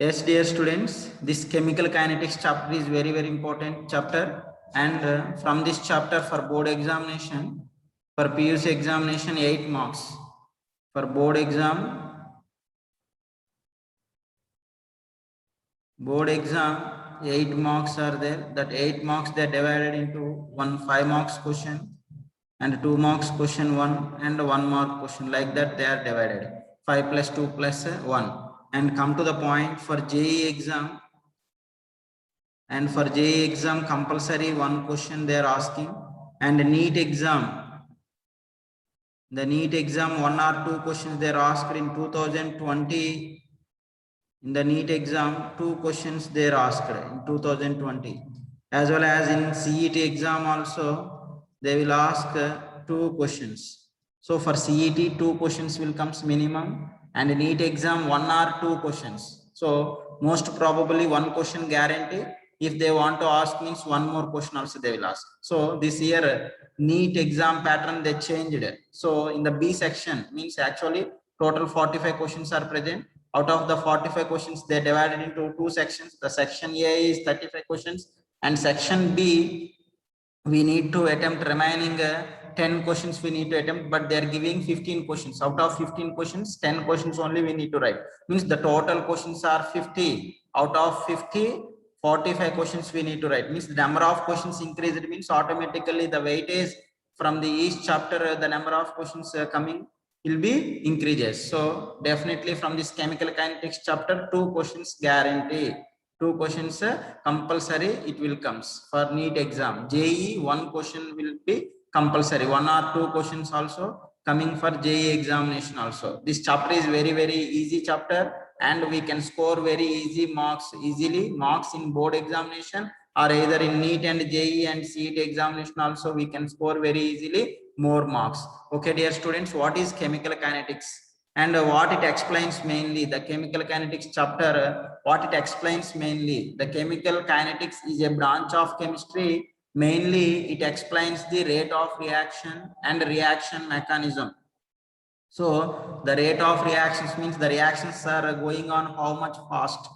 Yes, dear students, this chemical kinetics chapter is very, very important chapter. And from this chapter for board examination, for PUC examination, 8 marks. For board exam, 8 marks are there. That 8 marks they are divided into one 5 marks question and 2 marks question 1 and 1 mark question. Like that they are divided. 5 plus 2 plus 1. And come to the point for JEE exam. And for JEE exam compulsory one question they are asking. And NEET exam, the NEET exam 1 or 2 questions they are asked in 2020. In the NEET exam 2 questions they are asked in 2020. As well as in CET exam also they will ask 2 questions. So for CET 2 questions will comes minimum, and NEET exam 1 or 2 questions. So most probably 1 question guarantee. If they want to ask means 1 more question also they will ask. So this year NEET exam pattern they changed. So in the B section means actually total 45 questions are present. Out of the 45 questions they divided into 2 sections. The section A is 35 questions and section B we need to attempt remaining 10 questions we need to attempt, but they are giving 15 questions. Out of 15 questions 10 questions only we need to write, means the total questions are 50. Out of 50 45 questions we need to write, means the number of questions increased, means automatically the weightage from the each chapter the number of questions coming will be increases. So definitely from this chemical kinetics chapter 2 questions guarantee, 2 questions compulsory it will comes for NEET exam. JEE 1 question will be compulsory, 1 or 2 questions also coming for JEE examination also. This chapter is very, very easy chapter and we can score very easy marks, easily marks in board examination or either in NEET and JEE and CET examination also we can score very easily more marks. Okay, dear students, what is chemical kinetics and what it explains mainly? The chemical kinetics chapter, what it explains mainly? The chemical kinetics is a branch of chemistry. Mainly it explains the rate of reaction and reaction mechanism. So the rate of reactions means the reactions are going on how much fast.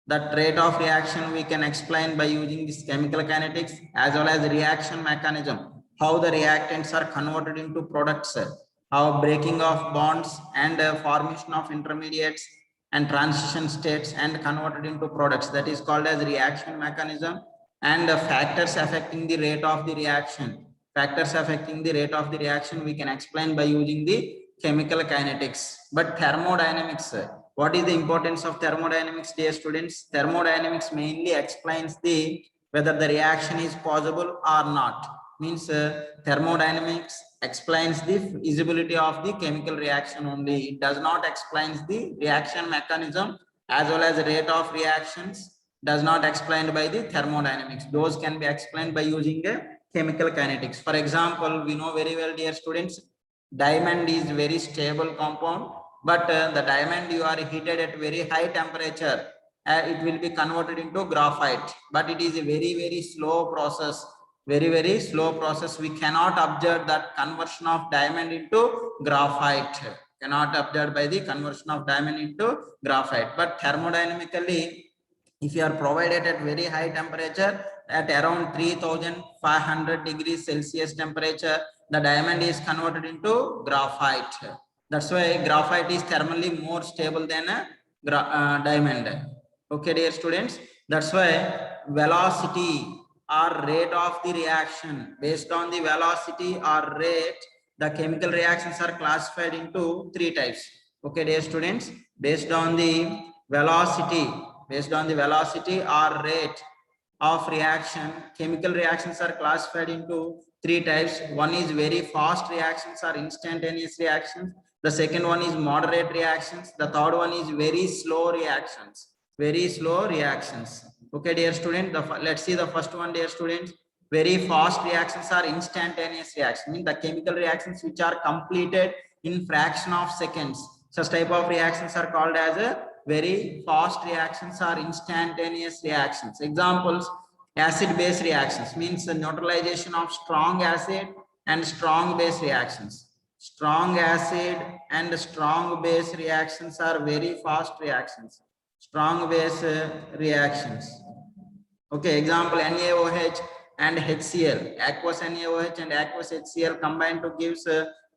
That rate of reaction we can explain by using this chemical kinetics, as well as reaction mechanism, how the reactants are converted into products, how breaking of bonds and formation of intermediates and transition states and converted into products, that is called as reaction mechanism. And factors affecting the rate of the reaction, factors affecting the rate of the reaction we can explain by using the chemical kinetics. But thermodynamics, what is the importance of thermodynamics, dear students? Thermodynamics mainly explains the whether the reaction is possible or not, means thermodynamics explains the feasibility of the chemical reaction only. It does not explains the reaction mechanism as well as rate of reactions, does not explained by the thermodynamics. Those can be explained by using a chemical kinetics. For example, we know very well, dear students, diamond is very stable compound, but the diamond you are heated at very high temperature, it will be converted into graphite, but it is a very, very slow process, very, very slow process. We cannot observe that conversion of diamond into graphite, cannot observe by the conversion of diamond into graphite. But thermodynamically, if you are provided at very high temperature at around 3500 degrees Celsius temperature, the diamond is converted into graphite. That's why graphite is thermally more stable than a diamond. Okay, dear students, that's why velocity or rate of the reaction, based on the velocity or rate, the chemical reactions are classified into 3 types. Okay, dear students, based on the velocity, based on the velocity or rate of reaction, chemical reactions are classified into 3 types. One is very fast reactions or instantaneous reactions. The second one is moderate reactions. The third one is very slow reactions. Very slow reactions. Okay, dear student, let's see the first one, dear students. Very fast reactions are instantaneous reactions, means the chemical reactions which are completed in fraction of seconds. Such type of reactions are called as a very fast reactions or instantaneous reactions. Examples: acid base reactions, means the neutralization of strong acid and strong base reactions. Strong acid and strong base reactions are very fast reactions. strong base reactions. Okay, example NaOH and HCl, aqueous NaOH and aqueous HCl combined to gives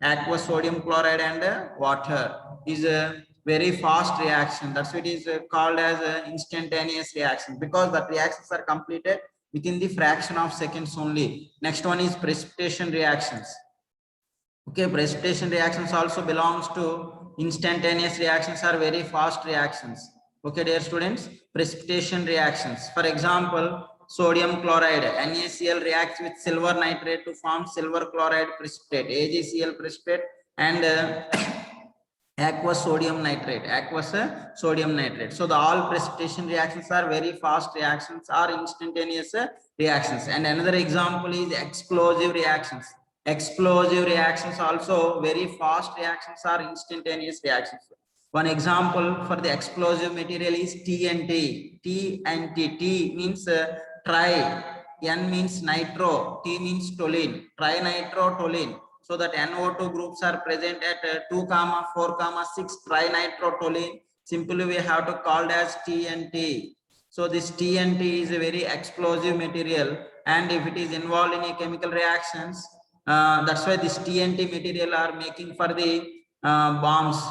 aqueous sodium chloride and water is a very fast reaction. That's why it is called as instantaneous reaction, because the reactions are completed within the fraction of seconds only. Next one is precipitation reactions. Okay, precipitation reactions also belongs to instantaneous reactions, are very fast reactions. Okay, dear students, precipitation reactions. For example, sodium chloride, NaCl reacts with silver nitrate to form silver chloride precipitate, AgCl precipitate, and aqueous sodium nitrate, aqueous sodium nitrate. So the all precipitation reactions are very fast reactions, are instantaneous reactions. And another example is explosive reactions. Explosive reactions also very fast reactions, are instantaneous reactions. One example for the explosive material is TNT. TNT. T means tri, N means nitro, T means toluene, trinitrotoluene. So that NO2 groups are present at 2, 4, 6 trinitrotoluene. Simply we have to call it as TNT. So this TNT is a very explosive material, and if it is involved in a chemical reactions, that's why this TNT material are making for the bombs,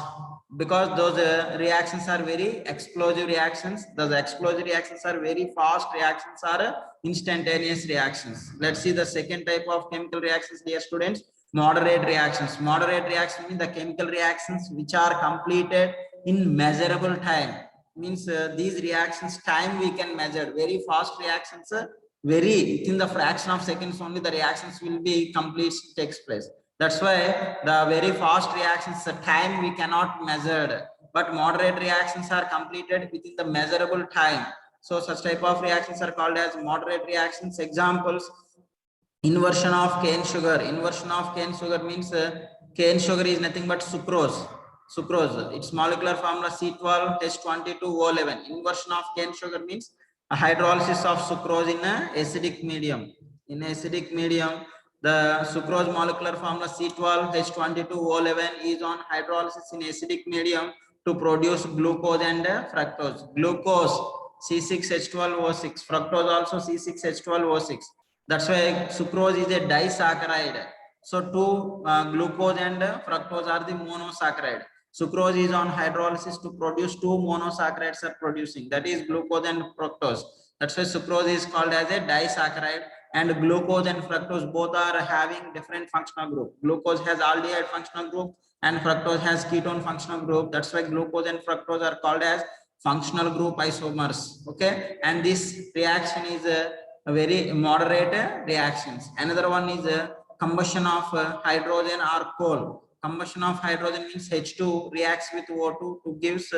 because those reactions are very explosive reactions. Those explosive reactions are very fast reactions, are instantaneous reactions. Let's see the second type of chemical reactions, dear students. Moderate reactions. Moderate reactions mean the chemical reactions which are completed in measurable time. Means these reactions time we can measure. Very fast reactions, very within the fraction of seconds only the reactions will be complete, takes place. That's why the very fast reactions, the time we cannot measure, but moderate reactions are completed within the measurable time. So such type of reactions are called as moderate reactions. Examples: inversion of cane sugar. Inversion of cane sugar means cane sugar is nothing but sucrose. Sucrose. Its molecular formula C12H22O11. Inversion of cane sugar means a hydrolysis of sucrose in a acidic medium. In acidic medium, the sucrose molecular formula C12H22O11 is on hydrolysis in acidic medium to produce glucose and fructose. Glucose C6H12O6, fructose also C6H12O6. That's why sucrose is a disaccharide. So two glucose and fructose are the monosaccharide. Sucrose is on hydrolysis to produce two monosaccharides are producing, that is glucose and fructose. That's why sucrose is called as a disaccharide. And glucose and fructose both are having different functional group. Glucose has aldehyde functional group and fructose has ketone functional group. That's why glucose and fructose are called as functional group isomers. Okay, and this reaction is a very moderate reactions. Another one is combustion of hydrogen or coal. Combustion of hydrogen means H2 reacts with O2 to gives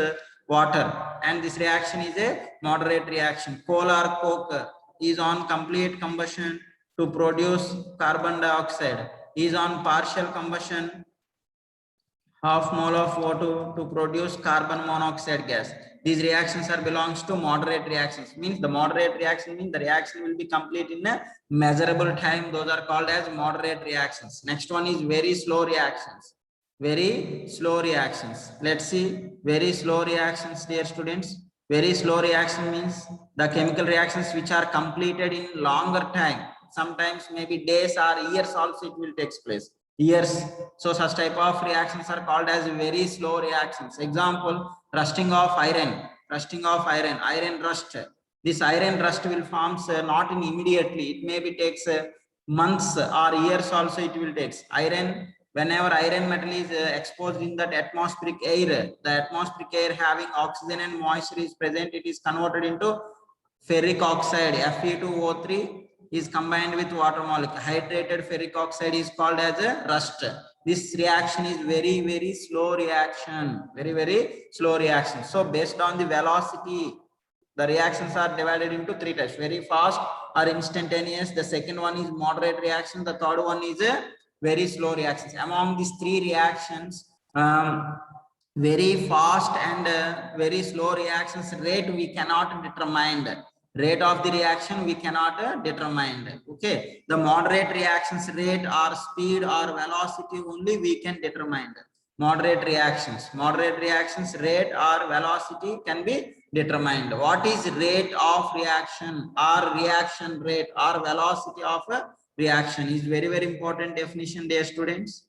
water, and this reaction is a moderate reaction. Coal or coke is on complete combustion to produce carbon dioxide, is on partial combustion half mole of O2 to produce carbon monoxide gas. These reactions are belongs to moderate reactions. Means the moderate reaction means the reaction will be complete in a measurable time. Those are called as moderate reactions. Next one is very slow reactions. Very slow reactions. Let's see very slow reactions, dear students. Very slow reaction means the chemical reactions which are completed in longer time. Sometimes maybe days or years also it will take place. Years. So such type of reactions are called as very slow reactions. Example: rusting of iron. Rusting of iron. Iron rust. This iron rust will form not in immediately. It maybe takes months or years also it will take. Iron, whenever iron metal is exposed in that atmospheric air, the atmospheric air having oxygen and moisture is present, it is converted into ferric oxide. Fe2O3 is combined with water molecule. Hydrated ferric oxide is called as a rust. This reaction is very slow reaction. Very slow reaction. So based on the velocity, the reactions are divided into three types: very fast or instantaneous. The second one is moderate reaction. The third one is a very slow reactions. Among these three reactions, very fast and very slow reactions rate we cannot determine. Rate of the reaction we cannot determine. Okay, the moderate reactions rate or speed or velocity only we can determine. Moderate reactions rate or velocity can be determined. What is rate of reaction or reaction rate or velocity of a reaction is very, very important definition, dear students.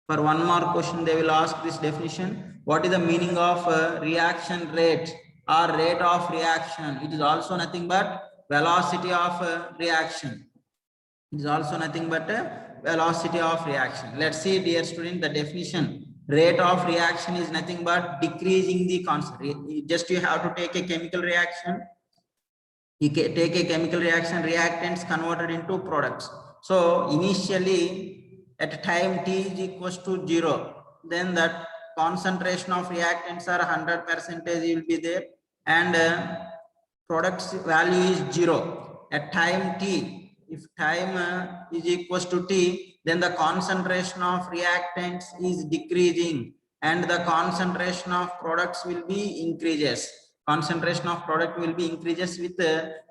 For one more question, they will ask this definition. What is the meaning of reaction rate or rate of reaction? It is also nothing but velocity of reaction. It is also nothing but a velocity of reaction. Let's see, dear student, the definition. Rate of reaction is nothing but decreasing the constant. Just you have to take a chemical reaction. You take a chemical reaction, reactants converted into products. So initially at time t is equals to 0, then that concentration of reactants are 100% will be there, and products value is 0 at time t. If time is equals to t, then the concentration of reactants is decreasing and the concentration of products will be increases. Concentration of product will be increases with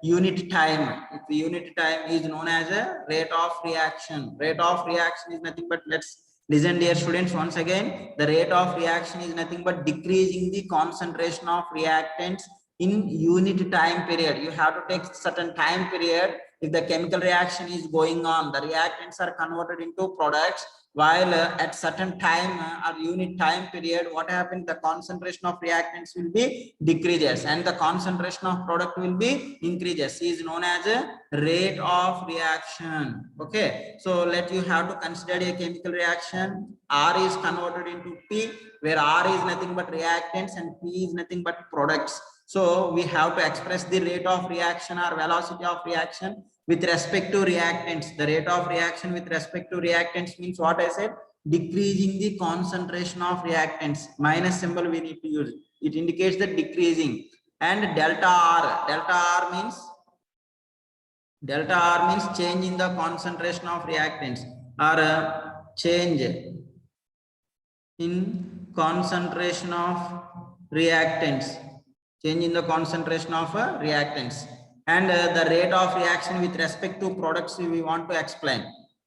unit time. If the unit time is known as a rate of reaction. Rate of reaction is nothing but, let's listen, dear students, once again. The rate of reaction is nothing but decreasing the concentration of reactants in unit time period. You have to take certain time period. If the chemical reaction is going on, the reactants are converted into products, while at certain time or unit time period, what happens, the concentration of reactants will be decreases and the concentration of product will be increases, is known as a rate of reaction. Okay, so let you have to consider a chemical reaction. R is converted into P, where R is nothing but reactants and P is nothing but products. So we have to express the rate of reaction or velocity of reaction with respect to reactants. The rate of reaction with respect to reactants means what I said, decreasing the concentration of reactants. Minus symbol we need to use. It indicates the decreasing. And delta R means change in the concentration of reactants, or change in concentration of reactants. Change in the concentration of reactants. And the rate of reaction with respect to products we want to explain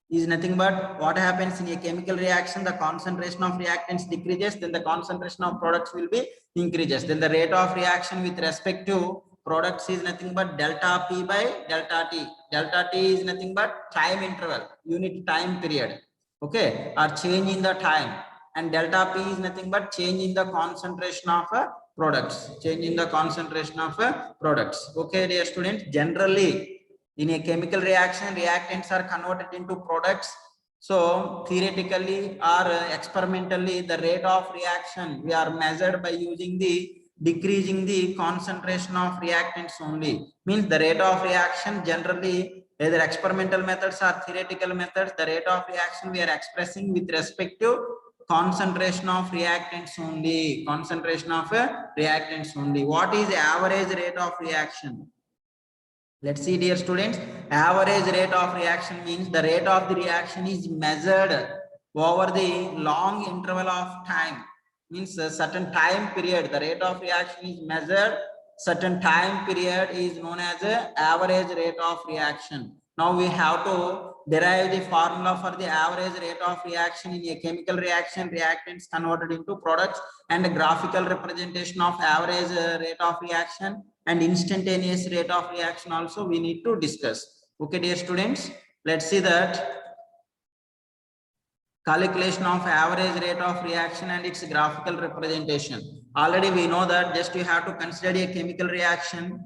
is nothing but what happens in a chemical reaction, the concentration of reactants decreases, then the concentration of products will be increases. Then the rate of reaction with respect to products is nothing but delta P by delta T. Delta T is nothing but time interval, unit time period. Okay, or change in the time. And delta P is nothing but change in the concentration of products. Change in the concentration of products. Okay, dear students, generally in a chemical reaction, reactants are converted into products. So theoretically or experimentally, the rate of reaction we are measured by using the decreasing the concentration of reactants only. Means the rate of reaction generally, either experimental methods or theoretical methods, the rate of reaction we are expressing with respect to concentration of reactants only. Concentration of reactants only. What is the average rate of reaction? Let's see, dear students. Average rate of reaction means the rate of the reaction is measured over the long interval of time. Means a certain time period. The rate of reaction is measured. Certain time period is known as the average rate of reaction. Now we have to derive the formula for the average rate of reaction in a chemical reaction, reactants converted into products, and a graphical representation of average rate of reaction and instantaneous rate of reaction also we need to discuss. Okay, dear students, let's see that calculation of average rate of reaction and its graphical representation. Already we know that just you have to consider a chemical reaction,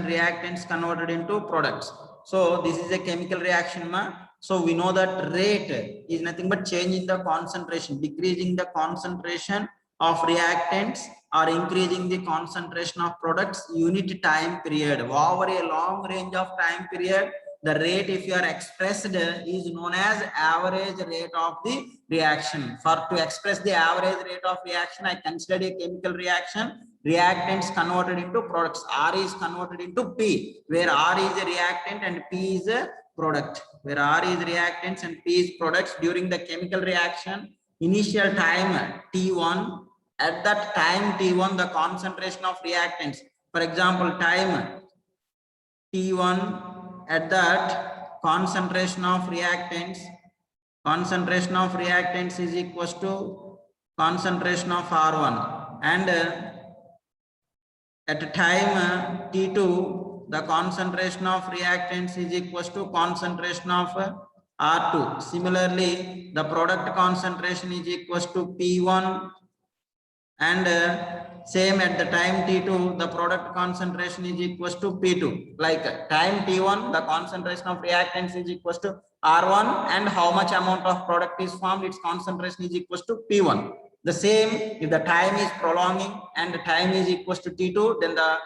reactants converted into products. So this is a chemical reaction. So we know that rate is nothing but change in the concentration, decreasing the concentration of reactants or increasing the concentration of products unit time period. Over a long range of time period, the rate if you are expressed is known as average rate of the reaction. For to express the average rate of reaction, I considered a chemical reaction, reactants converted into products. R is converted into P, where R is a reactant and P is a product. Where R is reactants and P is products during the chemical reaction. Initial time T1, at that time T1 the concentration of reactants, for example time T1, at that concentration of reactants concentration of reactants is equals to concentration of R1, and at time T2, the concentration of reactants is equals to concentration of R2. Similarly, the product concentration is equals to P1, and same at the time T2, the product concentration is equals to P2. Like time T1, the concentration of reactants is equals to R1, and how much amount of product is formed, its concentration is equals to P1. The same, if the time is prolonging and the time is equals to T2, then the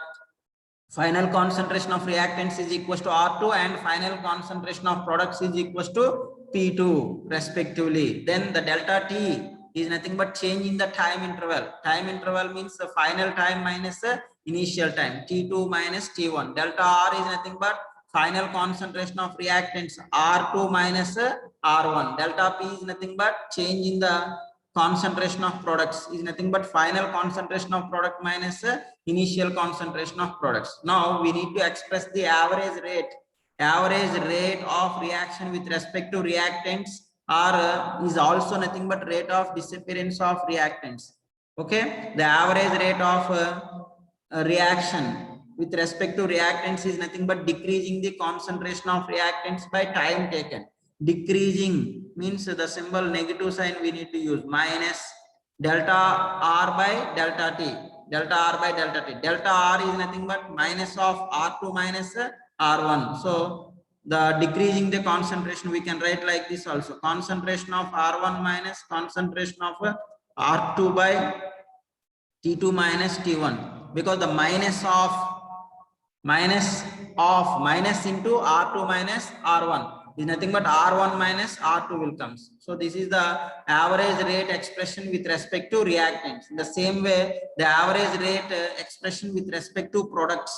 final concentration of reactants is equals to R2, and final concentration of products is equals to P2 respectively. Then the delta T is nothing but change in the time interval. Time interval means the final time minus the initial time, T2 minus T1. Delta R is nothing but final concentration of reactants, R2 minus R1. Delta P is nothing but change in the concentration of products, is nothing but final concentration of product minus initial concentration of products. Now we need to express the average rate of reaction with respect to reactants, or is also nothing but rate of disappearance of reactants. Okay, the average rate of reaction with respect to reactants is nothing but decreasing the concentration of reactants by time taken. Decreasing means the symbol negative sign we need to use, minus delta R by delta T. Delta R by delta T. Delta R is nothing but minus of R2 minus R1. So the decreasing the concentration, we can write like this also, concentration of R1 minus concentration of R2 by T2 minus T1, because the minus into R2 minus R1 is nothing but R1 minus R2 will come. So this is the average rate expression with respect to reactants. In the same way, the average rate expression with respect to products,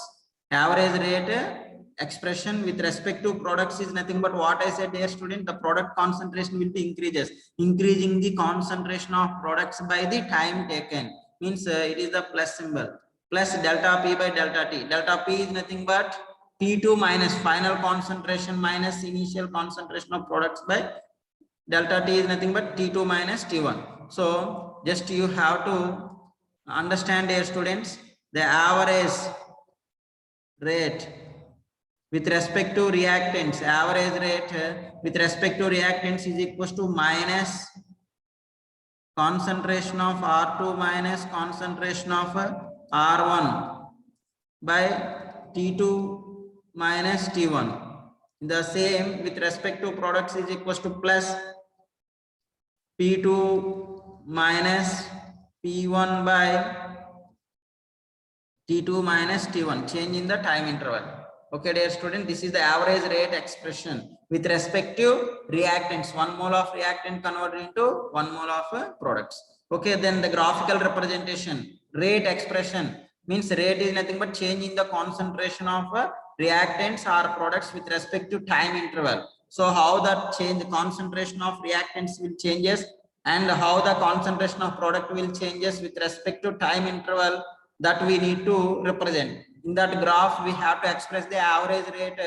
average rate expression with respect to products is nothing but what I said, dear student, the product concentration will be increasing the concentration of products by the time taken, means it is the plus symbol, plus delta P by delta T. Delta P is nothing but T2 minus final concentration minus initial concentration of products by delta T is nothing but T2 minus T1. So just you have to understand, dear students, the average rate with respect to reactants, average rate with respect to reactants is equals to minus concentration of R2 minus concentration of R1 by T2 minus T1. The same with respect to products is equals to plus P2 minus P1 by T2 minus T1, change in the time interval. Okay, dear student, this is the average rate expression with respect to reactants. 1 mole of reactant converted into 1 mole of products. Okay, then the graphical representation, rate expression means rate is nothing but change in the concentration of reactants or products with respect to time interval. So how that change, concentration of reactants will changes, and how the concentration of product will changes with respect to time interval, that we need to represent. In that graph, we have to express the average rate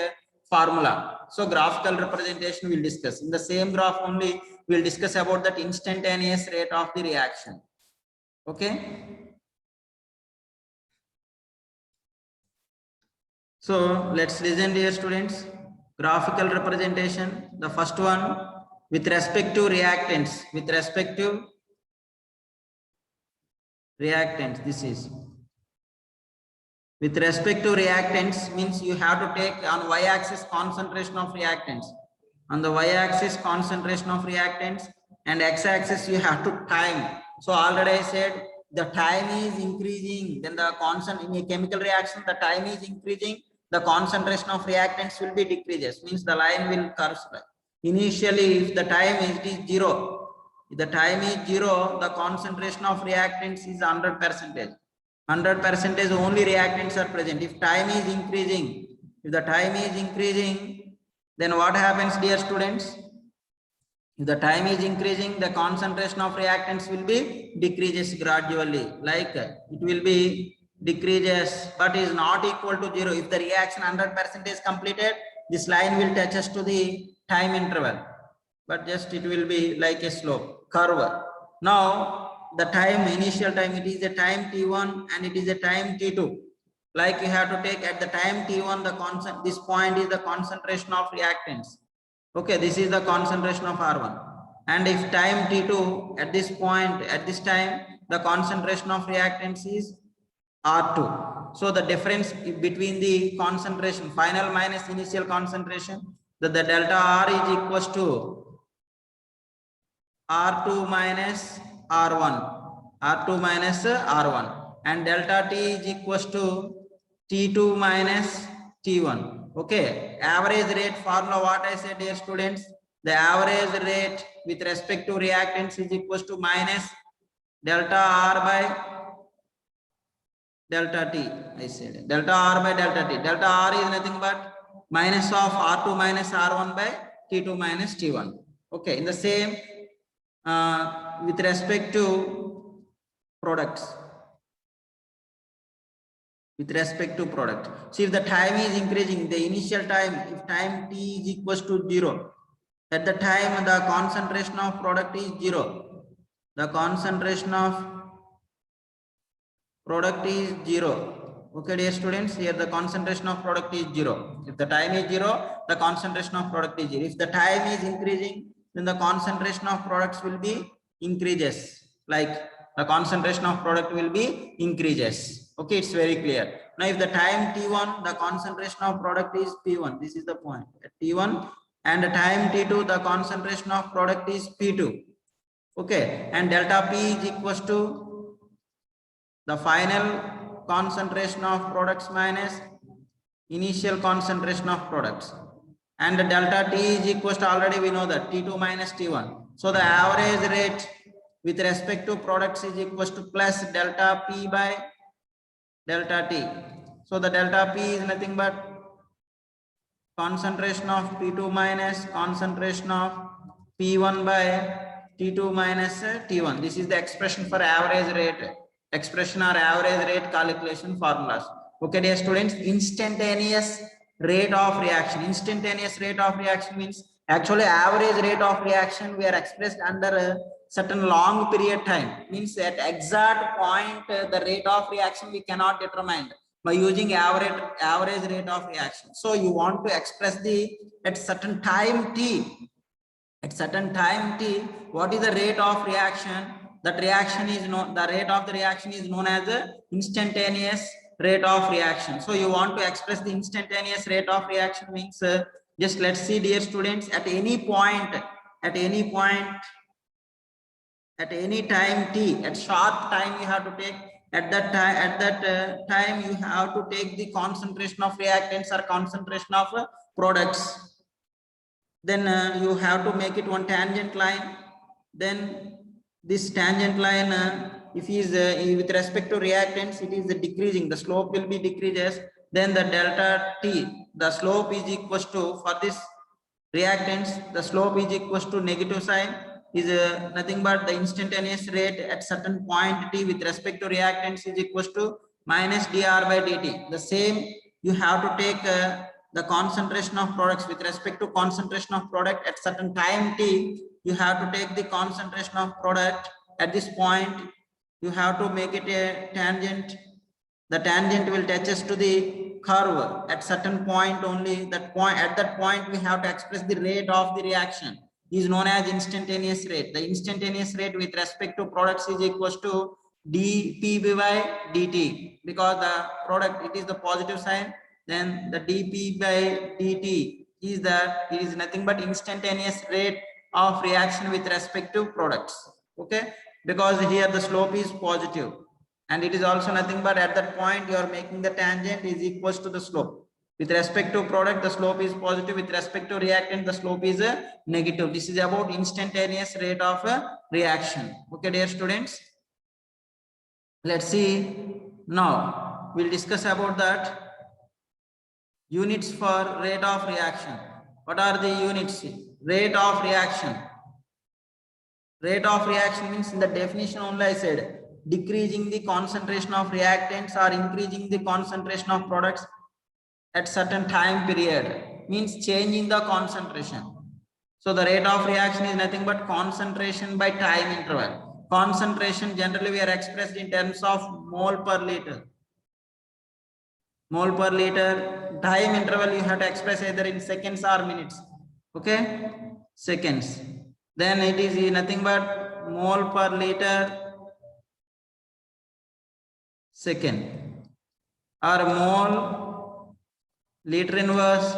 formula. So graphical representation we'll discuss. In the same graph only, we'll discuss about that instantaneous rate of the reaction. Okay. So let's listen, dear students. Graphical representation. The first one, with respect to reactants. With respect to reactants, this is. With respect to reactants means you have to take on y-axis concentration of reactants. On the y-axis concentration of reactants, and x-axis you have to time. So already I said the time is increasing, then the constant in a chemical reaction, the time is increasing, the concentration of reactants will be decreases, means the line will curve. Initially, if the time is 0, if the time is 0, the concentration of reactants is 100%. 100% only reactants are present. If time is increasing, then what happens, dear students? If the time is increasing, the concentration of reactants will be decreases gradually. Like it will be decreases, but is not equal to 0. If the reaction 100% is completed, this line will touch us to the time interval. but just it will be like a slope curve. Now the time, initial time, it is a time t1 and it is a time t2. Like you have to take at the time t1 the constant, this point is the concentration of reactants. Okay, this is the concentration of R1. And if time t2 at this point, at this time, the concentration of reactants is R2. So the difference between the concentration final minus initial concentration, the delta R is equals to R2 minus R1, R2 minus R1, and delta T is equals to T2 minus T1. Okay, average rate formula, what I said, dear students, the average rate with respect to reactants is equals to minus delta R by delta T. I said delta R by delta T. Delta R is nothing but minus of R2 minus R1 by T2 minus T1. Okay, in the same with respect to products. With respect to product. See, if the time is increasing, the initial time, if time t is equals to 0, at the time the concentration of product is 0. The concentration of product is 0. Okay, dear students, here the concentration of product is 0. If the time is 0, the concentration of product is 0. If the time is increasing, then the concentration of products will be increases. Like the concentration of product will be increases. Okay, it's very clear. Now, if the time t1, the concentration of product is p1. This is the point at t1, and the time t2, the concentration of product is p2. Okay, and delta p is equals to the final concentration of products minus initial concentration of products, and the delta T is equals to, already we know that, T2 minus T1. So the average rate with respect to products is equals to plus delta P by delta T. So the delta P is nothing but concentration of P2 minus concentration of P1 by T2 minus T1. This is the expression for average rate, expression or average rate calculation formulas. Okay, dear students, instantaneous rate of reaction. Instantaneous rate of reaction means actually average rate of reaction we are expressed under a certain long period time. Means at exact point the rate of reaction we cannot determine by using average rate of reaction. So you want to express the at certain time t. At certain time t, what is the rate of reaction? That reaction is known, the rate of the reaction is known as the instantaneous rate of reaction. So you want to express the instantaneous rate of reaction means just let's see, dear students, at any point, at any time t, at short time you have to take, at that time you have to take the concentration of reactants or concentration of products. Then you have to make it one tangent line. Then this tangent line, if is with respect to reactants, it is decreasing, the slope will be decreases. Then the delta t, the slope is equals to, for this reactants, the slope is equals to negative sign, is nothing but the instantaneous rate at certain point t with respect to reactants is equals to minus dr by dt. The same you have to take the concentration of products with respect to concentration of product at certain time t. You have to take the concentration of product at this point. You have to make it a tangent. The tangent will touch us to the curve at certain point only. That point, at that point we have to express the rate of the reaction is known as instantaneous rate. The instantaneous rate with respect to products is equals to dP by dt, because the product, it is the positive sign. Then the dP by dt is that it is nothing but instantaneous rate of reaction with respect to products. Okay, because here the slope is positive, and it is also nothing but at that point you are making the tangent is equals to the slope. With respect to product, the slope is positive. With respect to reactant, the slope is negative. This is about instantaneous rate of reaction. Okay, dear students, let's see now. We'll discuss about that. Units for rate of reaction. What are the units? Rate of reaction. Rate of reaction means, in the definition only I said, decreasing the concentration of reactants or increasing the concentration of products at certain time period, means changing the concentration. So the rate of reaction is nothing but concentration by time interval. Concentration generally we are expressed in terms of mole per liter. Mole per liter. Time interval you have to express either in seconds or minutes. Okay, seconds. Then it is nothing but mole per liter second, or mole liter inverse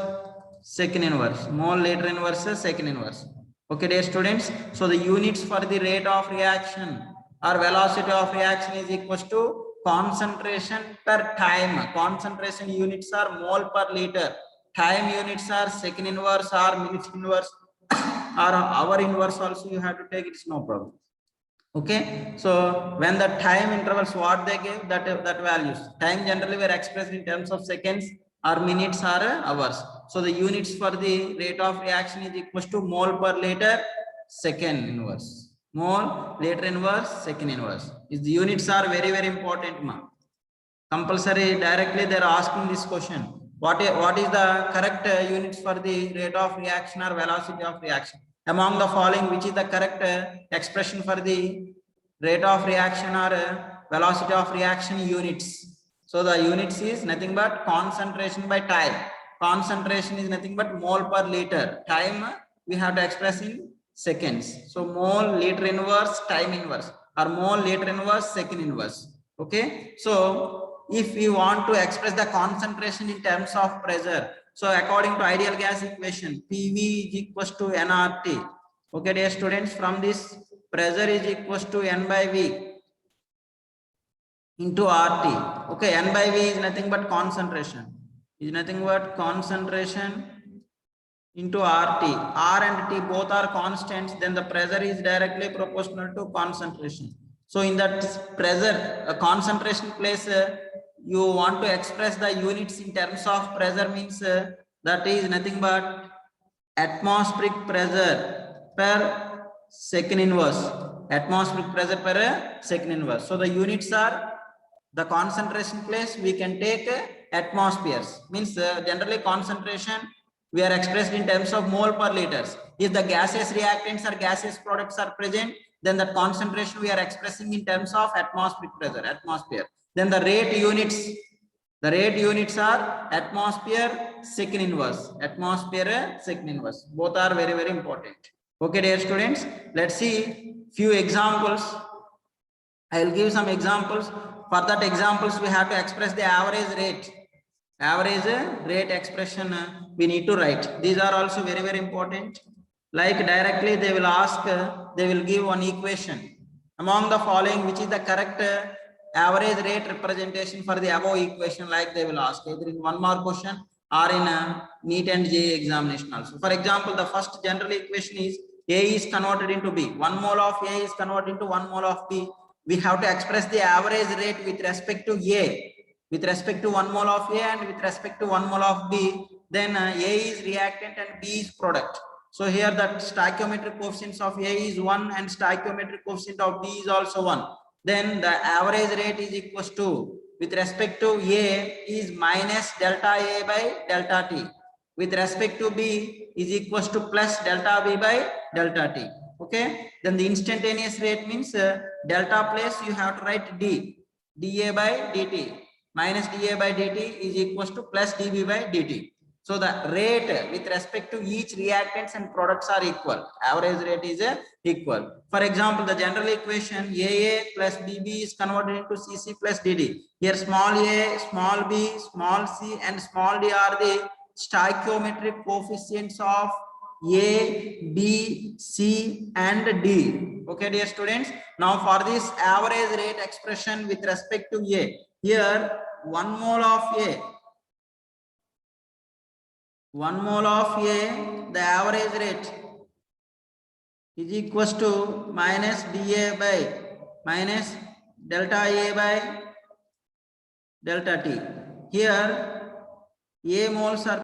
second inverse. Mole liter inverse second inverse. Okay, dear students. So the units for the rate of reaction or velocity of reaction is equals to concentration per time. Concentration units are mole per liter. Time units are second inverse or minute inverse or hour inverse also you have to take, it's no problem. Okay, so when the time intervals what they gave, that values, time generally were expressed in terms of seconds or minutes or hours. So the units for the rate of reaction is equals to mole per liter second inverse. Mole liter inverse second inverse. Is the units are very important, ma. Compulsory directly they are asking this question. What is the correct units for the rate of reaction or velocity of reaction? Among the following, which is the correct expression for the rate of reaction or velocity of reaction units? So the units is nothing but concentration by time. Concentration is nothing but mole per liter. Time we have to express in seconds. So mole liter inverse time inverse, or mole liter inverse second inverse. Okay, so if we want to express the concentration in terms of pressure, so according to ideal gas equation, PV is equals to nRT. Okay, dear students, from this pressure is equals to N by V into RT. Okay, N by V is nothing but concentration. Is nothing but concentration into RT. R and T both are constants, then the pressure is directly proportional to concentration. So in that pressure, concentration place, you want to express the units in terms of pressure means that is nothing but atmospheric pressure per second inverse. Atmospheric pressure per second inverse. So the units are the concentration place we can take atmospheres, means generally concentration we are expressed in terms of mole per liters. If the gaseous reactants or gaseous products are present, then the concentration we are expressing in terms of atmospheric pressure, atmosphere. Then the rate units are atmosphere second inverse, atmosphere second inverse. Both are very important. Okay, dear students, let's see few examples. I will give some examples. For that examples, we have to express the average rate. Average rate expression we need to write. These are also very important. Like directly they will ask, they will give one equation. Among the following, which is the correct average rate representation for the above equation, like they will ask either in 1 mark question or in a NEET and JEE examination also. For example, the first general equation is A is converted into B. 1 mole of A is converted into 1 mole of B. We have to express the average rate with respect to A, with respect to 1 mole of A and with respect to 1 mole of B. Then A is reactant and B is product. So here that stoichiometric coefficients of A is 1 and stoichiometric coefficient of B is also 1. Then the average rate is equals to, with respect to A is minus delta A by delta T. With respect to B is equals to plus delta B by delta T. Okay, then the instantaneous rate means delta place you have to write dA by dt, minus dA by dt is equals to plus dB by dt. So the rate with respect to each reactants and products are equal. Average rate is equal. For example, the general equation AA plus BB is converted into CC plus DD. Here small a, small b, small c and small d are the stoichiometric coefficients of A, B, C and D. Okay, dear students. Now for this average rate expression with respect to A, here 1 mole of A, 1 mole of A, the average rate is equals to minus dA by minus delta A by delta T. Here A moles are